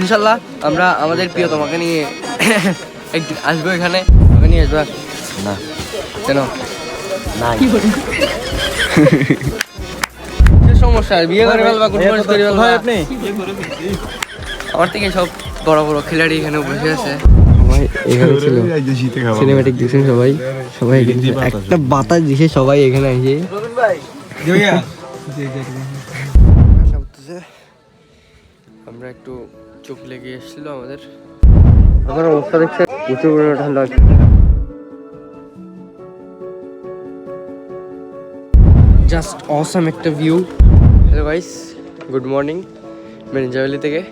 ইনশাল্লাহ আমরা আমাদের প্রিয় তোমাকে নিয়ে একদিন আসবো এখানে, ওকে নিয়ে আসবো না কেন না সমস্যা বিয়ে করে ফেলবা কুটমাস করে ফেলবা আপনি আমার থেকে সব বড় বড় খেলাড়ি এখানে বসে আছে সবাই এখানে ছিল সিনেম্যাটিক দেখছেন সবাই সবাই একটা বাতাস দিছে সবাই এখানে এসে আমরা একটু চোখ লেগে এসেছিল আমাদের আমার অবস্থা দেখছে প্রচুর ঠান্ডা জাস্ট অসাম একটা view. Hello guys, good morning মেরিঞ্জাভ্যালি থেকে।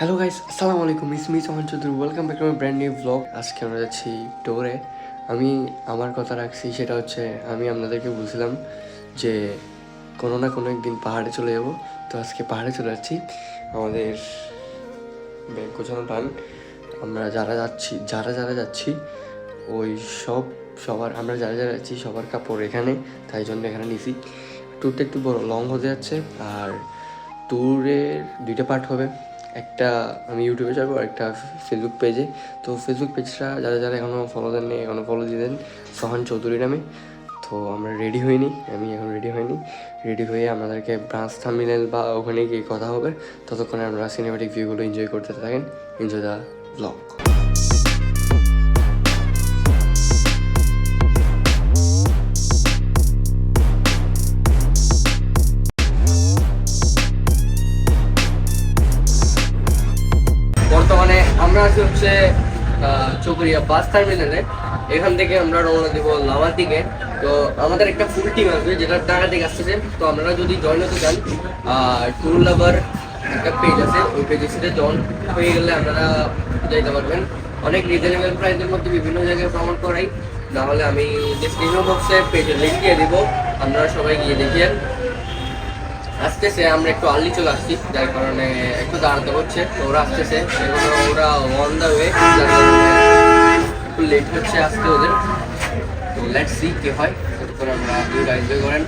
হ্যালো গাইস, আসসালামু আলাইকুম, it's me Sohan Chowdhury, welcome back to my brand new blog. আজকে আমরা যাচ্ছি টোরে। আমি আমার কথা রাখছি, সেটা হচ্ছে আমি আপনাদেরকে বলছিলাম যে কোনো না কোনো একদিন পাহাড়ে চলে যাব। তো আজকে পাহাড়ে চলে যাচ্ছি। আমাদের ব্যাগ গোছানো টান। আমরা যারা যাচ্ছি ওই সবার আমরা যারা যাচ্ছি সবার কাপড় এখানে, তাই জন্য এখানে নিছি। ট্যুরটা একটু বড় লং হতে যাচ্ছে, আর ট্যুরের দুইটা পার্ট হবে। একটা আমি ইউটিউবে যাবো, একটা ফেসবুক পেজে। তো ফেসবুক পেজটা যারা এখনও ফলো দেননি এখনও ফলো দিয়ে দেন, সোহান চৌধুরী নামে। তো আমরা রেডি হইনি, আমি এখন রেডি হইনি। রেডি হয়ে আমাদেরকে ব্রাঞ্চ থাম্বনেল বা ওখানে গিয়ে কথা হবে। ততক্ষণে আমরা সিনেমেটিক ভিউগুলো এনজয় করতে থাকেন। Enjoy the blog. বর্তমানে আমরা আছি হচ্ছে চকরিয়া বাস টার্মিনালে। এখান থেকে আমরা রওনা দেবো লামার দিকে। তো আমাদের একটা ফুল টিম আসবে যেটা টাকা থেকে আসতেছে। তো আপনারা যদি জয়েন হতে চান, ট্যুর লাভার একটা পেজ আছে, ওই পেজের সাথে জয়েন হয়ে গেলে আপনারা যাইতে পারবেন। অনেক রিজনেবল প্রাইসের মধ্যে বিভিন্ন জায়গায় ভ্রমণ করাই। নাহলে আমি ডিসক্রিপশন বক্সে পেজের লিঙ্ক দিয়ে দিব, আপনারা সবাই গিয়ে দেখিয়েন। আসতেছে, আমরা একটু আর্লি চলে আসছি, যার কারণে একটু দাঁড়াতে হচ্ছে। তো ওরা আসতেছে, ওরা অন দ্য ওয়ে, যার কারণে একটু লেট হচ্ছে আসতে ওদের। তো লেটস সি কি হয়, ততক্ষণ আমরা ভিউটা এনজয় করেন।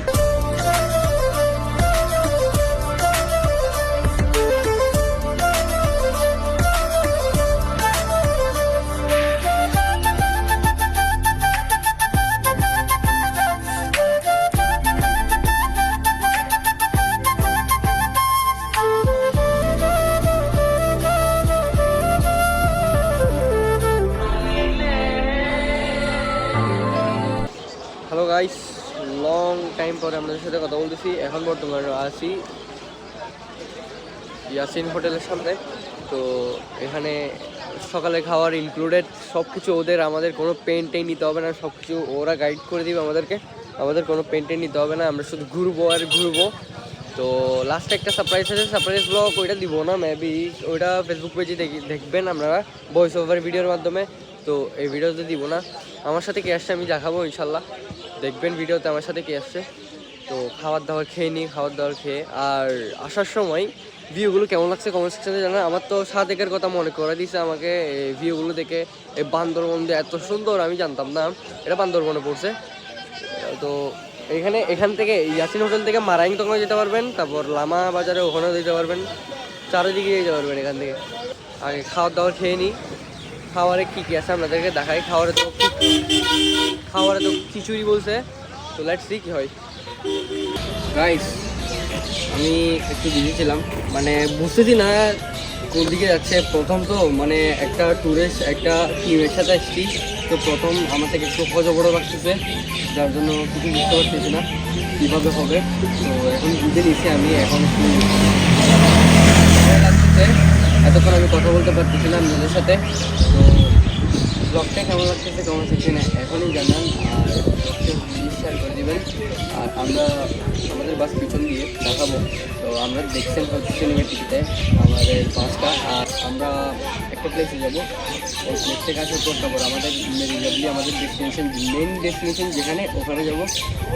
হ্যালো গাইস, লং টাইম পরে আপনাদের সাথে কথা বলতেছি। এখন বর্তমানে আছি ইয়াসিন হোটেলের সামনে। তো এখানে সকালে খাওয়ার ইনক্লুডেড সব কিছু ওদের, আমাদের কোনো পেন্টেই নিতে হবে না, সব কিছু ওরা গাইড করে দিবে আমাদেরকে। আমাদের কোনো পেন্টেই নিতে হবে না, আমরা শুধু ঘুরবো আর ঘুরবো। তো লাস্টে একটা সারপ্রাইজ আছে, সারপ্রাইজ ব্লগ ওইটা দিব না, মেবি ওইটা ফেসবুক পেজে দেখবেন আপনারা ভয়েস ওভার ভিডিওর মাধ্যমে। তো এই ভিডিওতে দিব না। আমার সাথে কে আসছে আমি দেখাবো ইনশাল্লাহ, দেখবেন ভিডিওতে আমার সাথে কে আসছে। তো খাবার দাবার খেয়ে নিই, খাবার দাবার খেয়ে আর আসার সময় ভিউগুলো কেমন লাগছে কমেন্ট সেকশনে জানান। আমার তো সাদেকের কথা মনে করে দিয়েছে আমাকে এই ভিউগুলো দেখে। এই বান্দরবন যে এত সুন্দর আমি জানতাম না, এটা বান্দরবনে পড়ছে। তো এখান থেকে ইয়াসিন হোটেল থেকে মারাইং তখন যেতে পারবেন, তারপর লামা বাজারে ওখানেও যেতে পারবেন, চারিদিকে যেতে পারবেন এখান থেকে। আগে খাবার দাবার খেয়ে নিই। খাবারে কী কী আছে আপনাদেরকে দেখাই। খাবারে তো খিচুড়ি বলছে। তো লেটস সি কী হয়। গাইস, আমি একটু বিজি ছিলাম, মানে বুঝতেছি না কোন দিকে যাচ্ছে। প্রথম তো মানে একটা ট্যুরিস্ট একটা টিমের সাথে আসছি, তো প্রথম আমার থেকে একটু বড় লাগতেছে, যার জন্য কিছু বুঝতে পারতেছি না কীভাবে হবে। তো এখন বুঝে নিচ্ছি আমি, এখন একটু লাগতেছে। এতক্ষণ আমি কথা বলতে পারতেছিলাম নিজের সাথে। তো ব্লগটা কেমন লাগতেছে কমেন্ট সেকশনে এখনই জানান, আর শেয়ার করে দেবেন। আর আমরা আমাদের বাস পিছন দিয়ে দেখাবো। তো আমরা দেখছেন হচ্ছে সিনেমেটিকতে আমাদের বাসটা, আর আমরা একটা প্লেসে যাবো। ওই প্লেস থেকে আসার পর তারপর আমাদের মেরিনজাবলি আমাদের ডেস্টিনেশন, মেন ডেস্টিনেশন যেখানে, ওখানে যাবো।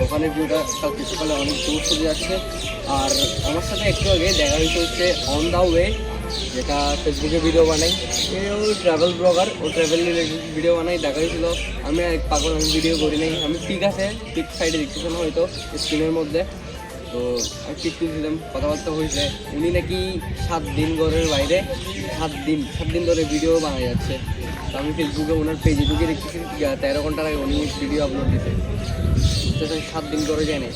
ওখানে ভিউটা কালকে সকালে অনেক দূর চলে আসছে। আর আমার সাথে একটু আগে দেখা হচ্ছে অন দ্য ওয়ে, যেটা ফেসবুকে ভিডিও বানাই, ও ট্রাভেল ব্লগার, ও ট্রাভেল রিলেটেড ভিডিও বানাই। দেখা হয়েছিল আমি এক পাগল, আমি ভিডিও করি নাই। আমি পিক আছে, পিক সাইডে দেখতেছেন হয়তো স্ক্রিনের মধ্যে। তো আমি পিক তুলছিলাম, কথাবার্তা হয়েছে। উনি নাকি 7 দিন ঘরের বাইরে 7 দিন ধরে ভিডিও বানা যাচ্ছে। তো আমি ফেসবুকে ওনার পেজে ঢুকে দেখতেছি 13 ঘন্টার আগে উনি ভিডিও আপলোড দিতে। তো 7 দিন করে যায় না।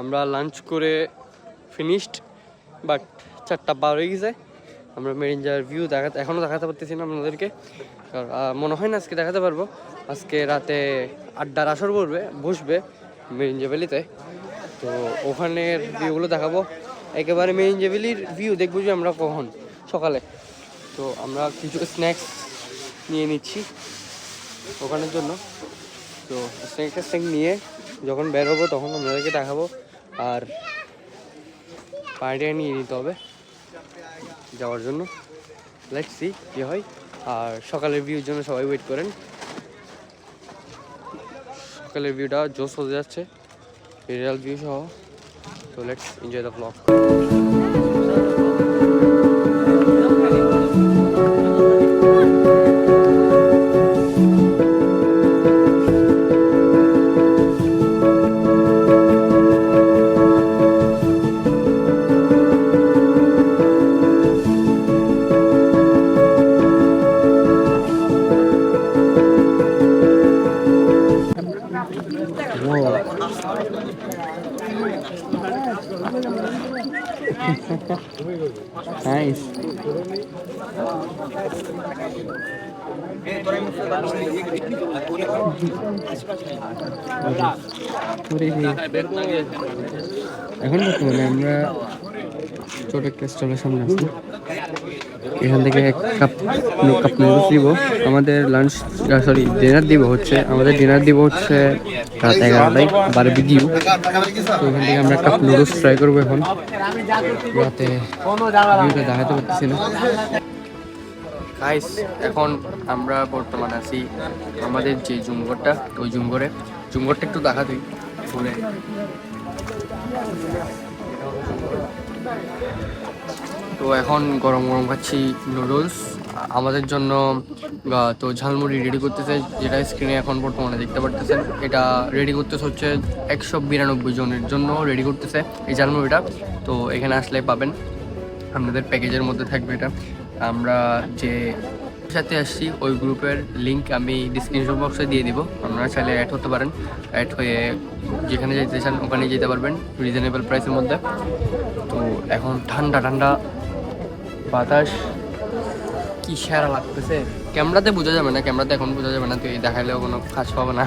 আমরা লাঞ্চ করে ফিনিশড, বাট 4টা পার হয়ে গেছে। আমরা মেরিনজার ভিউ এখনও দেখাতে পারতেছি না আপনাদেরকে, কারণ মনে হয় না আজকে দেখাতে পারবো। আজকে রাতে আড্ডার আসর বসবে মেরিনজা ভ্যালিতে, তো ওখানের ভিউগুলো দেখাবো। একেবারে মেরিনজা ভ্যালির ভিউ দেখবো যে আমরা কখন, সকালে। তো আমরা কিছু স্ন্যাক্স নিয়ে নিচ্ছি ওখানের জন্য। তো স্ন্যাক্স নিয়ে যখন বের হবো তখন আপনাদেরকে দেখাবো। আর পানিটা নিয়ে নিতে হবে যাওয়ার জন্য। লেটস সি কী হয়। আর সকালের ভিউর জন্য সবাই ওয়েট করেন। সকালের ভিউটা জোস হতে যাচ্ছে, রিয়েল ভিউ সহ। তো let's enjoy the blog. Nice. এখন বর্তমানে আমরা ছোট একটা স্টলের সামনে আছি। এখান থেকে এক কাপ নুডলস দিব। আমাদের লাঞ্চ ডিনার দিব হচ্ছে রাত 11টায় বারবিকিউ। তো এখান থেকে আমরা কাপ নুডলস ট্রাই করবো এখন। রাতে ভিউটা দেখাতে পারতেছি না। গাইস, এখন আমরা বর্তমানে আছি আমাদের যে জুমঘরটা, ওই জুমঘরটা একটু দেখা দিই ঘুরে। তো এখন গরম গরম খাচ্ছি নুডলস আমাদের জন্য। তো ঝালমুড়ি রেডি করতেছে, যেটা স্ক্রিনে এখন বর্তমানে দেখতে পারতেছেন। এটা রেডি করতেছে হচ্ছে 192 জনের জন্য রেডি করতেছে এই ঝালমুড়িটা। তো এখানে আসলে পাবেন, আপনাদের প্যাকেজের মধ্যে থাকবে এটা। আমরা যে সাথে আসছি ওই গ্রুপের লিঙ্ক আমি ডিসক্রিপশন বক্সে দিয়ে দিব। আপনারা চাইলে অ্যাড হতে পারেন, অ্যাড হয়ে যেখানে যেতে চান ওখানে যেতে পারবেন রিজনেবল প্রাইসের মধ্যে। তো এখন ঠান্ডা ঠান্ডা বাতাস, কি সেরা লাগতেছে। ক্যামেরাতে বোঝা যাবে না, ক্যামেরাতে এখন বোঝা যাবে না, তুই দেখালেও কোনো কাজ পাবো না।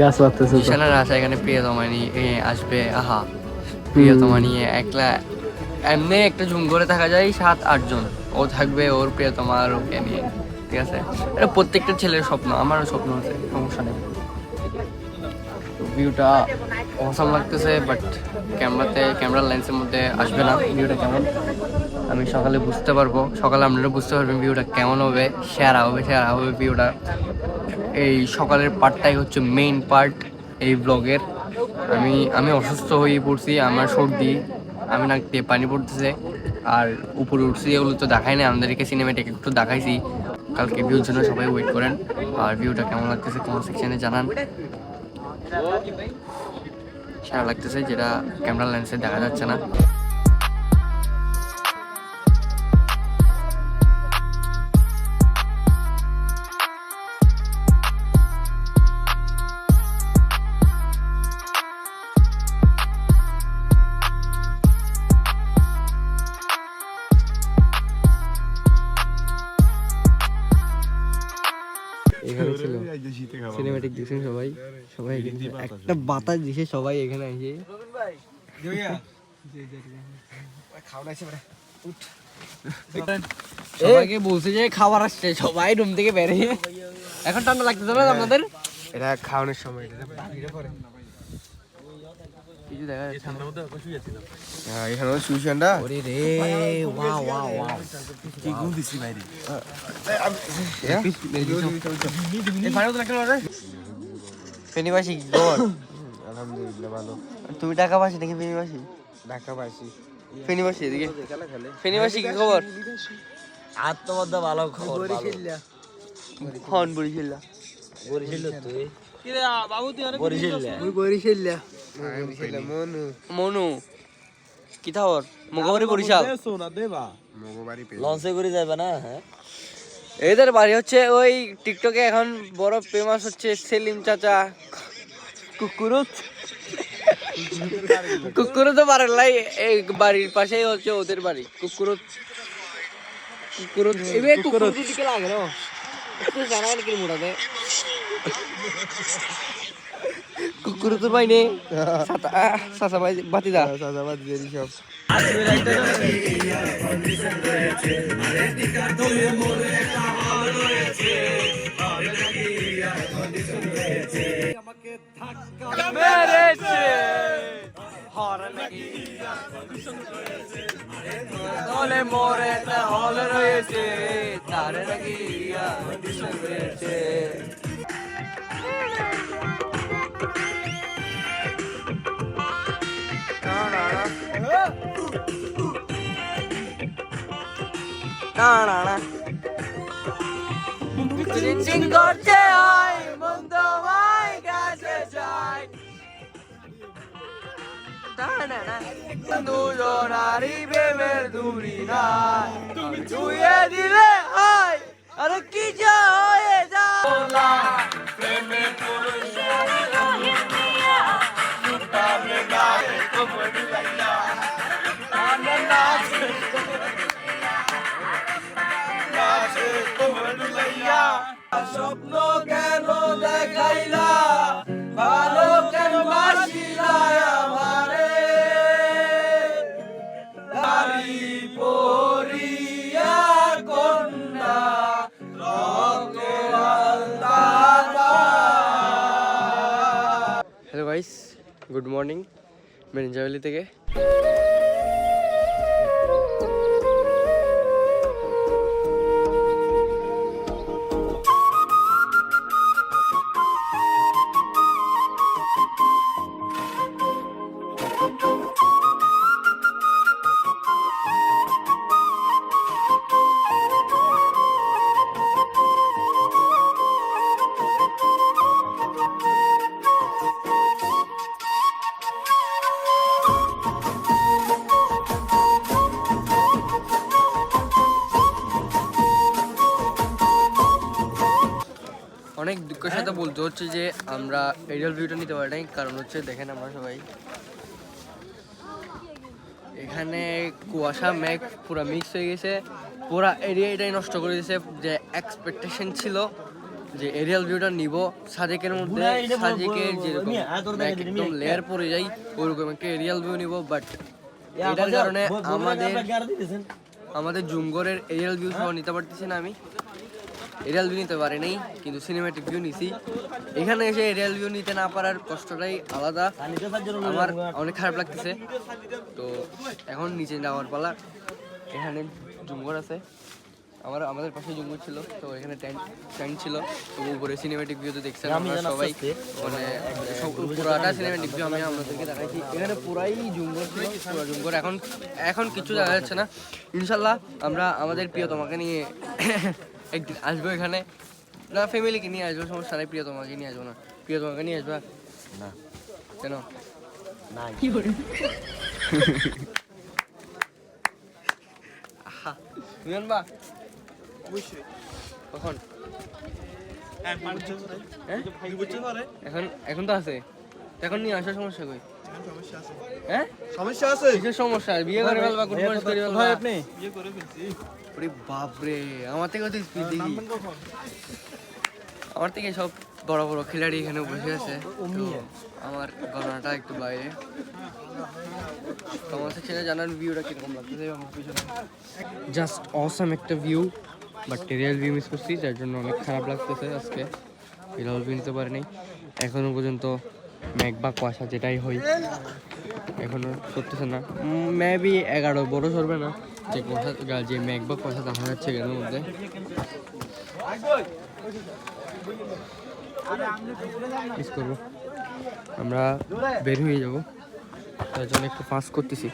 গাছ লাগতেছে আসা এখানে প্রিয়তমা নিয়ে আসবে। আহা, প্রিয়তমা নিয়ে একলা এমনি একটা ঝুম করে থাকা যায় 7-8 জন। ও থাকবে ওর প্রিয়তমা আর ওকে নিয়ে, ঠিক আছে? এটা প্রত্যেকটা ছেলের স্বপ্ন, আমারও স্বপ্ন আছে, সমস্যা নেই। ভিউটা অসাম লাগতেছে, বাট ক্যামেরার লেন্সের মধ্যে আসবে না ভিউটা কেমন। আমি সকালে বুঝতে পারবো, সকালে আপনারা বুঝতে পারবেন ভিউটা কেমন হবে। সেরা হবে ভিউটা। এই সকালের পার্টটাই হচ্ছে মেইন পার্ট এই ব্লগের। আমি অসুস্থ হয়ে পড়ছি, আমার সর্দি, আমি নাক দিয়ে পানি পড়তেছে। আর উপরে উঠছি, এগুলো তো দেখাই না আমাদেরকে, সিনেমেটিক একটু দেখাইছি। কালকে ভিউর জন্য সবাই ওয়েট করেন। আর ভিউটা কেমন লাগতেছে কমেন্ট সেকশনে জানান। সেরা লাগতেছে, যেটা ক্যামেরা লেন্সে দেখা যাচ্ছে না। এখানে ছিল সিনেম্যাটিক দেখছেন সবাই সবাই একটা বাতাস দিছে সবাই এখানে এসে সবাইকে বলছে যে খাবার আসছে সবাই রুম থেকে বেরিয়ে এখন ঠান্ডা লাগতেছে না আপনাদের এটা খাওয়ানোর সময় কিছু দেখা যাচ্ছে এখানে সুইশানটা ওরে রে ওয়াও ওয়াও ওয়াও কি গুণ দিছি বাইরে ফেনীবাসী কি খবর আলহামদুলিল্লাহ ভালো তুমি ঢাকাবাসী নাকি ফেনীবাসী ঢাকাবাসী ফেনীবাসী এদিকে ফেনীবাসী কি খবর আত্মবদ্ধ ভালো খবর হন বরিশাল্লা বরিশাল তুই কি রে বাবু তুই অনেক বরিশাল বরিশাল্লা মনু মনু কি খবর মগবাড়ি বরিশাল মগবাড়ি লঞ্চে করে যাবে না হ্যাঁ এদের বাড়ি হচ্ছে ওই টিকটকে এখন বড় ফেমাস হচ্ছে সেলিম চাচা কুকুরত কুকুরত বাড়ির লাই এই বাড়ির পাশেই হচ্ছে ওদের বাড়ি কুকুরত কুকুরত এবে কুকুরত দিকে লাগে না একটু জানা কি মোড়াতে কুকুরত ভাই নে সাসা ভাই বাতিদা সাজাবাদ জেরি সব মেরেছে হর লাগি দলে মোরে তা হল রয়েছে তার লাগিয়া কন্ডিশন রয়েছে না না না চিন করছে আয় মন্দ মাই কাছে যাই দুজনারি প্রেমের দূরি নাই তুমি ছুঁয়ে দিলে হয় আরে কি যা হয়ে যা প্রেমে পুরুষ স্বপ্ন কেন দেখাইলা ভালো কেন বাসিলা আমারে নারী পরিয়া কন্যা হ্যালো গাইস গুড মর্নিং মেরিঞ্জাভ্যালি থেকে অনেক দুঃখের সাথে বলতে হচ্ছে যে আমরা এরিয়াল ভিউটা নিতে পারি নাই কারণ হচ্ছে দেখেন আমরা সবাই এখানে কুয়াশা মেঘ পুরো মিক্স হয়ে গেছে পুরা এরিয়াটাই নষ্ট করে দিয়েছে যে এক্সপেকটেশন ছিল যে এরিয়াল ভিউটা নিব সাজেকের মধ্যে সাজেকের যেরকম একদম লেয়ার পড়ে যাই ওরকম একটা এরিয়াল ভিউ নিব বাট এটার কারণে আমাদের জুমগড়ের এরিয়াল ভিউ সহ নিতে পারতেছি না আমি এরিয়াল ভিউ নিতে পারি নাই কিন্তু সিনেম্যাটিক ভিউ নিছি এখানে এসে এরিয়াল ভিউ নিতে না পারার কষ্টটাই আলাদা আমার অনেক খারাপ লাগতেছে তো এখন নিচে যাওয়ার পালা এখানে জুমগড় আছে আমাদের পাশে জুমগড় ছিল তো এখানে ট্যাঙ্ক ছিল তো উপরে সিনেম্যাটিক ভিউ তো দেখছেন আমরা সবাই মানে পুরাটা সিনেম্যাটিক ভিউ আমি আপনাদেরকে দেখাইছি এখানে পুরাই জুমগড় ছিল পুরো জুমগড় এখন কিছু দেখা যাচ্ছে না ইনশাল্লাহ আমরা আমাদের প্রিয়তমাকে নিয়ে একদিন আসবো এখানে না ফ্যামিলিকে নিয়ে আসবো সমস্যা নাই প্রিয়তমাকে নিয়ে আসবো না প্রিয়তমাকে নিয়ে আসবা না কেন না কি করে তুমি আনবা অবশ্যই কখন এখন তো আছে এখন নিয়ে আসার সমস্যা কই হ্যাঁ সমস্যা আছে কিসের সমস্যা বিয়ে করে ফেলবা গুড মর্নিং করে ফেলবা আপনি বিয়ে করে ফেলছি ওরে বাপ রে আমার থেকে তো স্পিড দেখি আমার থেকে সব বড় বড় খিলাড়ি এখানে বসে আছে, তো আমার গণনাটা একটু বাইরে। কমেন্ট সেকশনে জানান ভিউটা কিরকম লাগতেছে আমার পিছনে। জাস্ট অসাম একটা view, but real view miss করছি, যার জন্য অনেক খারাপ লাগতেছে আজকে। রিয়েল ভিউ নিতে পারি নাই এখনো পর্যন্ত। মেঘ বা কুয়াশা যেটাই হয় এখনো সরতেছে না। মেবি 11 বড় সরবে না, যে কুয়াশা যে মেঘ বা কুয়াশা দেখা যাচ্ছে এর মধ্যে। মিস করবো, আমরা বের হয়ে যাবো, তার জন্য একটু ফাস্ট করতেছি।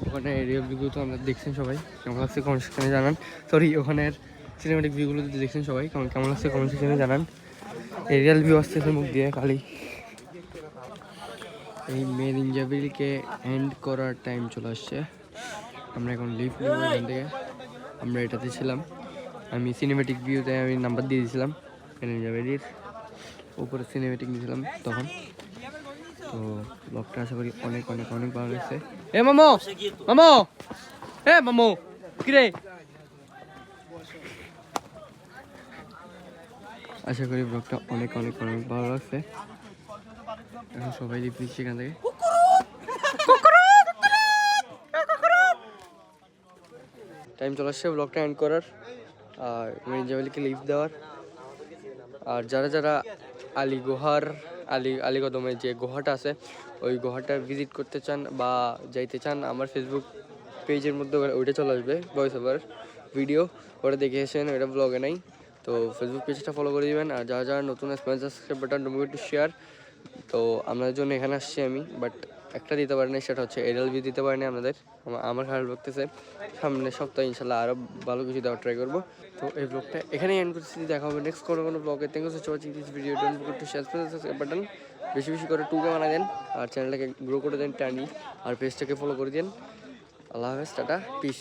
ওখানে রিয়েল ভিউ তো আমরা দেখছেন সবাই, কেমন লাগছে কমেন্ট সেকশনে জানান। সরি, ওখানের সিনেমেটিক ভিউগুলো তো দেখছেন সবাই, কেমন লাগছে কমেন্ট সেকশনে জানান। এই রিয়েল ভিউ আসতেছে মুখ দিয়ে খালি। এই মেন ইঞ্জাবিলকে এন্ড করার টাইম চলে আসছে। আমরা এখন লিভ নেব এখান থেকে। আমরা এটাতে ছিলাম, আমি সিনেমেটিক ভিউতে আমি নাম্বার দিয়ে দিয়েছিলাম মেন ইঞ্জাবিলির উপরে, সিনেমেটিক নিয়েছিলাম তখন। তো ব্লগটা আশা করি অনেক অনেক অনেক ভালো লাগছে। এ মামো, মামো, এ মামো, কিরে? আশা করি ব্লগটা অনেক অনেক অনেক ভালো লাগছে। এখন সবাই লিভ নিচ্ছি এখান থেকে। টাইম চলে আসছে ব্লগটা এন্ড করার আর মির্জাবেলিকে লিভ দেওয়ার। আর যারা যারা আলী কদমের যে গুহাটা আছে ওই গুহাটা ভিজিট করতে চান বা যাইতে চান, আমার ফেসবুক পেজের মধ্যে ওইটা চলে আসবে, ভয়েস ওভার ভিডিও, ওটা দেখে এসেন, ওইটা ব্লগে নাই। তো ফেসবুক পেজটা ফলো করে দিবেন। আর যারা যারা নতুন সাবস্ক্রাইব বাটন টু শেয়ার। তো আপনাদের জন্য এখানে আসছি আমি, বাট একটা দিতে পারি না, সেটা হচ্ছে এরিয়াল ভিউ দিতে পারি না আপনাদের। আমার খারাপ লাগতেছে। সামনে সপ্তাহে ইনশাল্লাহ আরও ভালো কিছু দেওয়ার ট্রাই করবো। তো এই ব্লগটা এখানেই এন্ড করছি, দেখা হবে নেক্সট কোনো ব্লগে। Thank you so much watching this video. Don't forget to share subscribe button বেশি বেশি করে 2K বানাই দেন, আর চ্যানেলটাকে গ্রো করে দেন টানি, আর পেজটাকে ফলো করে দেন। আল্লাহ হাফেজ, টাটা, পিস।